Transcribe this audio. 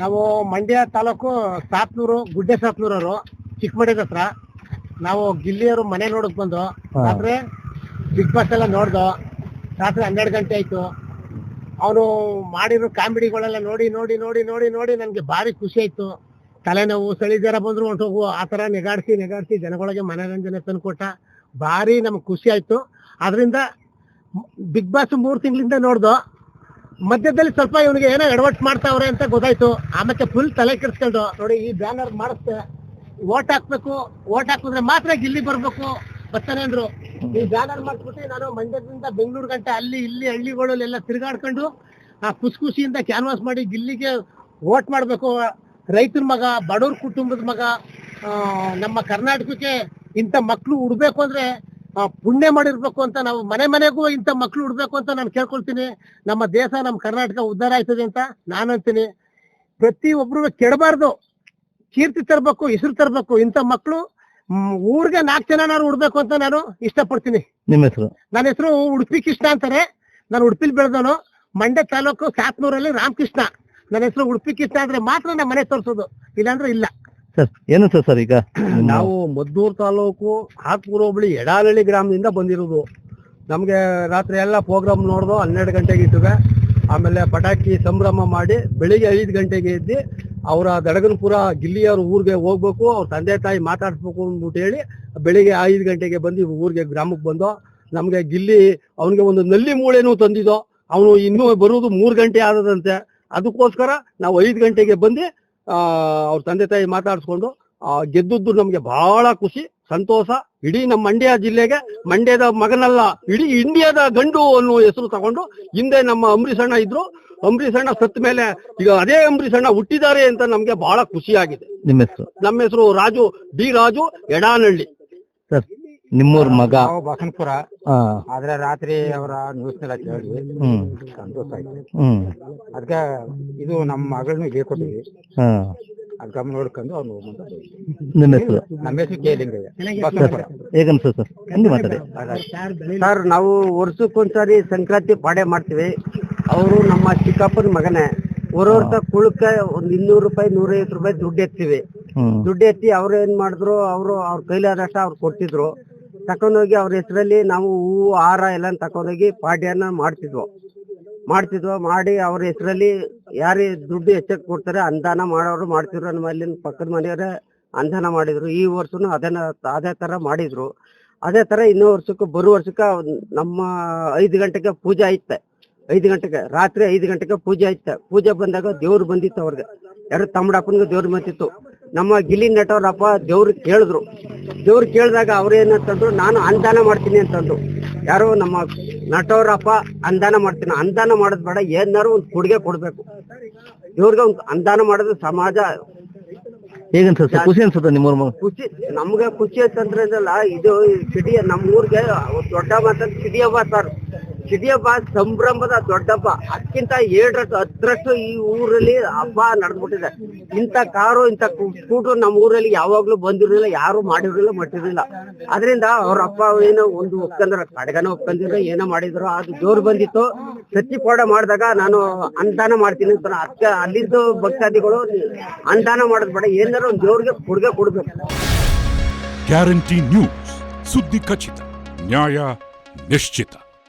ನಾವು ಮಂಡ್ಯ ತಾಲೂಕು ಸಾತ್ನೂರು ಗುಡ್ಡೆ ಸಾತ್ನೂರವರು ಚಿಕ್ಕಮಂಡ್ಯದ ಹತ್ರ. ನಾವು ಗಿಲ್ಲಿಯವರು ಮನೆ ನೋಡಕ್ ಬಂದು ರಾತ್ರಿ ಬಿಗ್ ಬಾಸ್ ಎಲ್ಲ ನೋಡ್ದು. ರಾತ್ರಿ 12 ಗಂಟೆ ಆಯ್ತು. ಅವನು ಮಾಡಿರೋ ಕಾಮಿಡಿಗಳೆಲ್ಲ ನೋಡಿ ನೋಡಿ ನೋಡಿ ನೋಡಿ ನೋಡಿ ನನ್ಗೆ ಭಾರಿ ಖುಷಿ ಆಯ್ತು. ತಲೆನೋವು ಚಳಿ ಜ್ವರ ಬಂದ್ರು ಹೊಂಟೋಗು ಆ ತರ ನೆಗಾಡ್ಸಿ ಜನಗಳಿಗೆ ಮನೋರಂಜನೆ ತಂದ್ಕೊಟ್ಟ. ಭಾರಿ ನಮ್ಗೆ ಖುಷಿ ಆಯ್ತು. ಅದರಿಂದ ಬಿಗ್ ಬಾಸ್ 3 ತಿಂಗಳಿಂದ ನೋಡ್ದು. ಮಧ್ಯದಲ್ಲಿ ಸ್ವಲ್ಪ ಇವನಿಗೆ ಏನೋ ಎಡವಟ್ ಮಾಡ್ತಾವ್ರೆ ಅಂತ ಗೊತ್ತಾಯ್ತು. ಆಮೇಲೆ ಫುಲ್ ತಲೆ ಕೆಡಿಸ್ಕೊಂಡು ನೋಡಿ ಈ ಬ್ಯಾನರ್ ಮಾಡಿಸ್ತೆ, ಓಟ್ ಹಾಕಿದ್ರೆ ಮಾತ್ರ ಗಿಲ್ಲಿ ಬರ್ಬೇಕು ಬರ್ತಾನೆ ಅಂದ್ರು. ಈ ಬ್ಯಾನರ್ ಮಾಡಿಸ್ಬಿಟ್ಟು ನಾನು ಮಂಡ್ಯದಿಂದ ಬೆಂಗಳೂರು ಗಂಟೆ ಅಲ್ಲಿ ಇಲ್ಲಿ ಹಳ್ಳಿಗಳಲ್ಲೆಲ್ಲ ತಿರುಗಾಡ್ಕೊಂಡು ಆ ಖುಷಿಯಿಂದ ಕ್ಯಾನ್ವಾಸ್ ಮಾಡಿ ಗಿಲ್ಲಿಗೆ ಓಟ್ ಮಾಡ್ಬೇಕು. ರೈತರ ಮಗ, ಬಡವ್ರ ಕುಟುಂಬದ ಮಗ, ನಮ್ಮ ಕರ್ನಾಟಕಕ್ಕೆ ಇಂಥ ಮಕ್ಳು ಉಡ್ಬೇಕು ಅಂದ್ರೆ ಪುಣ್ಯ ಮಾಡಿರ್ಬೇಕು ಅಂತ ನಾವು ಮನೆಗೂ ಇಂಥ ಮಕ್ಳು ಉಡ್ಬೇಕು ಅಂತ ನಾನು ಕೇಳ್ಕೊಳ್ತೀನಿ. ನಮ್ಮ ದೇಶ, ನಮ್ಮ ಕರ್ನಾಟಕ ಉದ್ಧಾರ ಆಯ್ತದೆ ಅಂತ ನಾನು ಅಂತೀನಿ. ಪ್ರತಿ ಒಬ್ರು ಕೆಡಬಾರ್ದು, ಕೀರ್ತಿ ತರಬೇಕು, ಹೆಸರು ತರಬೇಕು. ಇಂಥ ಮಕ್ಳು ಊರಿಗೆ 4 ಜನ ಉಡ್ಬೇಕು ಅಂತ ನಾನು ಇಷ್ಟಪಡ್ತೀನಿ. ನಿಮ್ಮ ಹೆಸರು? ನನ್ನ ಹೆಸರು ಉಡುಪಿ ಕೃಷ್ಣ ಅಂತಾರೆ. ನಾನು ಉಡುಪಿಲಿ ಬೆಳೆದವನು. ಮಂಡ್ಯ ತಾಲೂಕು ಸಾತ್ನೂರಲ್ಲಿ ರಾಮಕೃಷ್ಣ. ನನ್ನ ಹೆಸರು ಉಡುಪಿ ಕೃಷ್ಣ ಅಂದ್ರೆ ಮಾತ್ರ ನಮ್ಮ ಮನೆ ತೋರಿಸೋದು, ಇಲ್ಲಾಂದ್ರೆ ಇಲ್ಲ. ಸರ್ ಏನು ಸರ್ ಈಗ ನಾವು ಮದ್ದೂರು ತಾಲೂಕು ಹಾತ್ಪುರ ಹೋಬಳಿ ಎಡಾಲಹಳ್ಳಿ ಗ್ರಾಮದಿಂದ ಬಂದಿರೋದು. ನಮಗೆ ರಾತ್ರಿ ಎಲ್ಲ ಪ್ರೋಗ್ರಾಮ್ ನೋಡ್ದು 12 ಗಂಟೆಗೆ ಇಟ್ಟಿವೆ. ಆಮೇಲೆ ಪಟಾಕಿ ಸಂಭ್ರಮ ಮಾಡಿ ಬೆಳಿಗ್ಗೆ 5 ಗಂಟೆಗೆ ಎದ್ದು ಅವರ ದಡಗನಪುರ ಗಿಲ್ಲಿಯವ್ರ ಊರಿಗೆ ಹೋಗ್ಬೇಕು, ಅವ್ರ ತಂದೆ ತಾಯಿ ಮಾತಾಡಿಸ್ಬೇಕು ಅಂದ್ಬಿಟ್ಟು ಹೇಳಿ ಬೆಳಿಗ್ಗೆ 5 ಗಂಟೆಗೆ ಬಂದು ಊರಿಗೆ ಗ್ರಾಮಕ್ಕೆ ಬಂದು ನಮಗೆ ಗಿಲ್ಲಿ ಅವನಿಗೆ ಒಂದು ನಲ್ಲಿ ಮೂಳೆನೂ ತಂದಿದ್ದೋ. ಅವನು ಇನ್ನೂ ಬರುವುದು 3 ಗಂಟೆ ಆದದಂತೆ. ಅದಕ್ಕೋಸ್ಕರ ನಾವು 5 ಗಂಟೆಗೆ ಬಂದು ಅವ್ರ ತಂದೆ ತಾಯಿ ಮಾತಾಡಿಸ್ಕೊಂಡು ಗೆದ್ದದ್ದು ನಮ್ಗೆ ಬಹಳ ಖುಷಿ, ಸಂತೋಷ. ಇಡೀ ನಮ್ಮ ಮಂಡ್ಯ ಜಿಲ್ಲೆಗೆ ಮಂಡ್ಯದ ಮಗನಲ್ಲ, ಇಡೀ ಇಂಡಿಯಾದ ಗಂಡು ಅನ್ನೋ ಹೆಸರು ತಗೊಂಡು, ಹಿಂದೆ ನಮ್ಮ ಅಂಬರೀಷ್ ಅಣ್ಣ ಇದ್ರು, ಅಂಬರೀಷ್ ಅಣ್ಣ ಸತ್ತ ಮೇಲೆ ಈಗ ಅದೇ ಅಂಬರೀಷ್ ಅಣ್ಣ ಹುಟ್ಟಿದ್ದಾರೆ ಅಂತ ನಮ್ಗೆ ಬಹಳ ಖುಷಿ ಆಗಿದೆ. ನಿಮ್ಮ ಹೆಸರು? ನಮ್ಮ ಹೆಸರು ರಾಜು, ಡಿ ರಾಜು, ಎಡಾನಹಳ್ಳಿ. ಸರ್ ನಿಮ್ಮೂರ್ ಮಗ ಬಸನಪುರ. ಆದ್ರೆ ರಾತ್ರಿ ಅವರ ನ್ಯೂಸ್ನೆಲ್ಲ ಕೇಳಿದ್ವಿ, ಸಂತೋಷ ಆಯ್ತು. ಅದಕ್ಕೆ ಇದು ನಮ್ಮ ಮಗಳನ್ನ ಇದೇ ಕೊಟ್ಟಿದ್ವಿ. ಅದಕ್ಕೆ ನೋಡ್ಕೊಂಡು ಅವ್ನು ನಿಮ್ಮ ಹೆಸರು? ನಮ್ಮ ಹೆಸರು ಕೇಳಿಂಗಯ್ಯ. ಹೇಗನ್ಸ ಸರ್? ಹಿಂದಿ ಮಾತಾಡಿ ಸರ್. ನಾವು ವರ್ಷಕ್ಕೊಂದ್ಸರಿ ಸಂಕ್ರಾಂತಿ ಪಾಡೆ ಮಾಡ್ತೀವಿ. ಅವರು ನಮ್ಮ ಚಿಕ್ಕಪ್ಪನ ಮಗನೇ. ವರ್ಷ ಕುಳಕ್ಕೆ ಒಂದು 200 ರೂಪಾಯಿ 150 ರೂಪಾಯಿ ದುಡ್ಡು ಎತ್ತೀವಿ. ದುಡ್ಡು ಎತ್ತಿ ಅವ್ರು ಏನ್ ಮಾಡಿದ್ರು, ಅವ್ರ ಕೈಲಾದಷ್ಟ ಅವ್ರು ಕೊಡ್ತಿದ್ರು. ತಕೊಂಡೋಗಿ ಅವ್ರ ಹೆಸರಲ್ಲಿ ನಾವು ಹೂವು ಹಾರ ಎಲ್ಲ ತಕೊಂಡೋಗಿ ಪಾಡ್ಯನ ಮಾಡ್ತಿದ್ವು. ಮಾಡಿ ಅವ್ರ ಹೆಸರಲ್ಲಿ ಯಾರೇ ದುಡ್ಡು ಹೆಚ್ಚಕ್ಕೆ ಕೊಡ್ತಾರೆ ಅನುದಾನ ಮಾಡೋರು ಮಾಡ್ತಿದ್ರು. ನಮ್ಮ ಅಲ್ಲಿನ ಪಕ್ಕದ ಮನೆಯವರೇ ಅನುದಾನ ಮಾಡಿದ್ರು. ಈ ವರ್ಷನು ಅದೇ ತರ ಮಾಡಿದ್ರು. ಅದೇ ತರ ಇನ್ನೂ ವರ್ಷಕ್ಕೂ ಬರೋ ವರ್ಷಕ್ಕೆ ನಮ್ಮ 5 ಗಂಟೆಗೆ ಪೂಜೆ ಐತೆ. 5 ಗಂಟೆಗೆ ರಾತ್ರಿ 5 ಗಂಟೆಗೆ ಪೂಜೆ ಐತೆ. ಪೂಜೆ ಬಂದಾಗ ದೇವ್ರು ಬಂದಿತ್ತು. ಅವ್ರಿಗೆ ಯಾರು ತಮ್ಮಡಪ್ಪನಿಗೆ ದೇವ್ರು ಬಂದಿತ್ತು. ನಮ್ಮ ಗಿಲ್ಲಿ ನಟವ್ರಪ್ಪ ದೇವ್ರು ಕೇಳಿದಾಗ ಅವ್ರೇನಂತಂದ್ರು, ನಾನು ಅನುದಾನ ಮಾಡ್ತೀನಿ ಅಂತಂದ್ರು. ಯಾರು ನಮ್ಮ ನಟವ್ರಪ್ಪ ಅನುದಾನ ಮಾಡ್ತೀನಿ. ಅನುದಾನ ಮಾಡೋದ್ ಬೇಡ, ಏನಾರು ಒಂದು ಕೊಡುಗೆ ಕೊಡ್ಬೇಕು. ದೇವ್ರಿಗೆ ಒಂದು ಅನುದಾನ ಮಾಡೋದು ಸಮಾಜ. ಹೇಗನ್ಸ ಖುಷಿ ಅನ್ಸುತ್ತೆ ನಿಮ್ಮ? ಖುಷಿ ನಮ್ಗೆ ಖುಷಿ ಅಂತಂದ್ರೆ ಇದು ಸಿಡಿಯ ನಮ್ಮ ಊರಿಗೆ ದೊಡ್ಡ ಮಾತ ಸಿಡಿ ಹಬ್ಬ ಸರ್. ಸಿಡಿ ಹಬ್ಬ ಸಂಭ್ರಮದ ದೊಡ್ಡ ಹಬ್ಬ. ಅದಕ್ಕಿಂತ 7-10ರಷ್ಟು ಈ ಊರಲ್ಲಿ ಹಬ್ಬ ನಡೆದ್ಬಿಟ್ಟಿದೆ. ಇಂಥ ಕಾರು ಇಂಥ ಸ್ಕೂಟರ್ ನಮ್ಮ ಊರಲ್ಲಿ ಯಾವಾಗ್ಲೂ ಬಂದಿರಲಿಲ್ಲ, ಯಾರು ಮಾಡಿರಲಿಲ್ಲ, ಮಟ್ಟಿರಲಿಲ್ಲ. ಅದರಿಂದ ಅವ್ರ ಅಪ್ಪ ಏನೋ ಒಂದು ಒಪ್ಕೊಂಡ್ರ, ಕಡೆಗನ ಒಪ್ಕೊಂಡಿದ್ರು, ಏನೋ ಮಾಡಿದ್ರು. ಅದು ಜೋರು ಬಂದಿತ್ತು. ಸಚ್ಚಿಪಾಡ ಮಾಡಿದಾಗ ನಾನು ಅನುದಾನ ಮಾಡ್ತೀನಿ ಅಂತ. ಅದಕ್ಕೆ ಅಲ್ಲಿದ್ದು ಭಕ್ತಾದಿಗಳು ಅನುದಾನ ಮಾಡೋದ್ ಬೇಡ, ಏನಾರು ಒಂದು ದೇವ್ರಿಗೆ ಕೊಡುಗೆ ಕೊಡ್ಬೇಕು. ಗ್ಯಾರಂಟಿ ನ್ಯೂಸ್, ಸುದ್ದಿ ಖಚಿತ, ನ್ಯಾಯ ನಿಶ್ಚಿತ.